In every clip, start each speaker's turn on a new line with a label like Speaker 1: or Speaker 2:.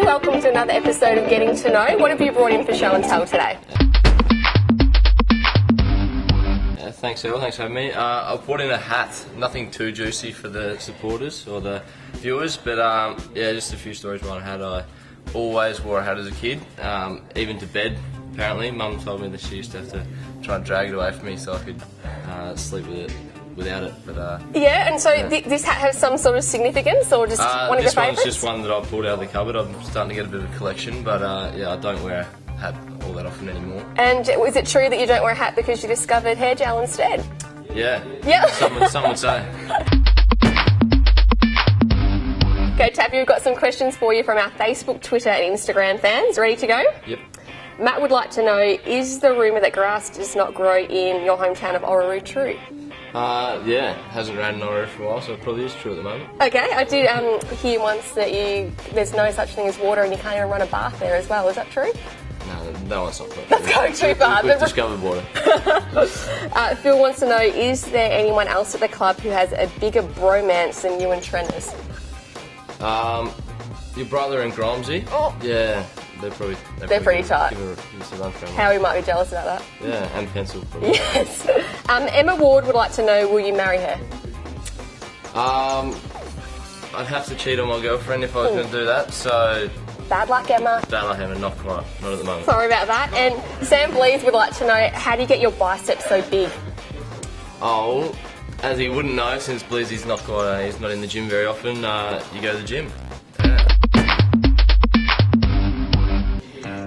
Speaker 1: welcome to another episode of Getting to Know. What have you brought in for show and tell today?
Speaker 2: Thanks, Elle. Thanks for having me. I've brought in a hat. Nothing too juicy for the supporters or the viewers, but yeah, just a few stories behind a hat. I always wore a hat as a kid, even to bed. Apparently, Mum told me that she used to have to try and drag it away from me so I could sleep with it without it. But
Speaker 1: yeah, and so this hat has some sort of significance, or just one of your favourites?
Speaker 2: This one's just one that I pulled out of the cupboard. I'm starting to get a bit of a collection, but yeah, I don't wear a hat all that often anymore.
Speaker 1: And is it true that you don't wear a hat because you discovered hair gel instead?
Speaker 2: Yeah.
Speaker 1: Yeah.
Speaker 2: Some would say.
Speaker 1: Okay, Tabby, we've got some questions for you from our Facebook, Twitter and Instagram fans. Ready to go?
Speaker 2: Yep.
Speaker 1: Matt would like to know, is the rumour that grass does not grow in your hometown of Orroroo true?
Speaker 2: Yeah, hasn't rained in Orroroo for a while, so it probably is true at the moment.
Speaker 1: Okay, I did hear once that there's no such thing as water and you can't even run a bath there as well. Is that true?
Speaker 2: No, that's not true.
Speaker 1: That's going too far.
Speaker 2: We've discovered water.
Speaker 1: Phil wants to know, is there anyone else at the club who has a bigger bromance than you and Trenners?
Speaker 2: Your brother and Gromsy?
Speaker 1: Oh.
Speaker 2: Yeah, they're
Speaker 1: pretty tight.
Speaker 2: Give us a run for it.
Speaker 1: Howie might be jealous about that.
Speaker 2: Yeah, and Pencil probably.
Speaker 1: Yes. Emma Ward would like to know, will you marry her?
Speaker 2: I'd have to cheat on my girlfriend if I was going to do that, so...
Speaker 1: Bad luck, Emma.
Speaker 2: Bad luck, Emma, not quite. Not at the moment.
Speaker 1: Sorry about that. And Sam Blees would like to know, how do you get your biceps so big?
Speaker 2: Oh, as he wouldn't know, since Bleezy's not quite, he's not in the gym very often, you go to the gym.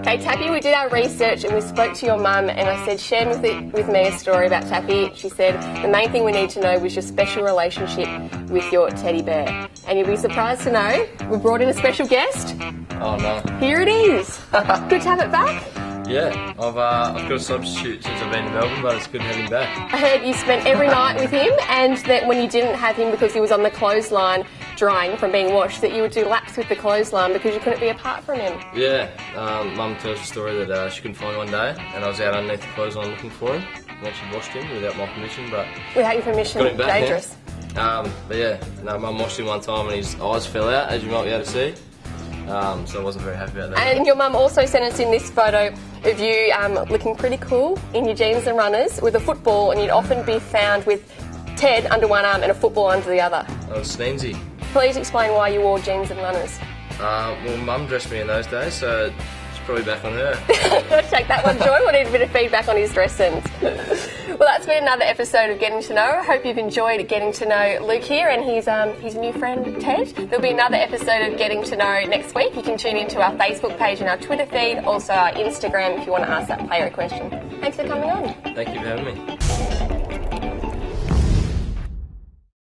Speaker 1: Okay, Tappy, we did our research and we spoke to your mum and I said, share with me a story about Tappy. She said, the main thing we need to know was your special relationship with your teddy bear. And you'll be surprised to know, we brought in a special guest.
Speaker 2: Oh no.
Speaker 1: Here it is. Good to have it back.
Speaker 2: Yeah, I've got a substitute since I've been in Melbourne, but it's good to have him back.
Speaker 1: I heard you spent every night with him and that when you didn't have him because he was on the clothesline drying from being washed, that you would do laps with the clothesline because you couldn't be apart from him.
Speaker 2: Yeah, Mum tells a story that she couldn't find him one day and I was out underneath the clothesline looking for him and then she washed him without my permission, but...
Speaker 1: Without your permission,
Speaker 2: got him back,
Speaker 1: dangerous.
Speaker 2: Yeah. But yeah, no, Mum washed him one time and his eyes fell out, as you might be able to see. So I wasn't very happy about that.
Speaker 1: And your mum also sent us in this photo of you looking pretty cool in your jeans and runners with a football, and you'd often be found with Ted under one arm and a football under the other.
Speaker 2: I was sneezy.
Speaker 1: Please explain why you wore jeans and runners.
Speaker 2: Well, Mum dressed me in those days, so it's probably back on her.
Speaker 1: Take that one, Joy. We'll need a bit of feedback on his dress sense. Well, that's been another episode of Getting to Know. I hope you've enjoyed getting to know Luke here and his new friend Ted. There'll be another episode of Getting to Know next week. You can tune into our Facebook page and our Twitter feed, also our Instagram if you want to ask that player a question. Thanks for coming on.
Speaker 2: Thank you for having me.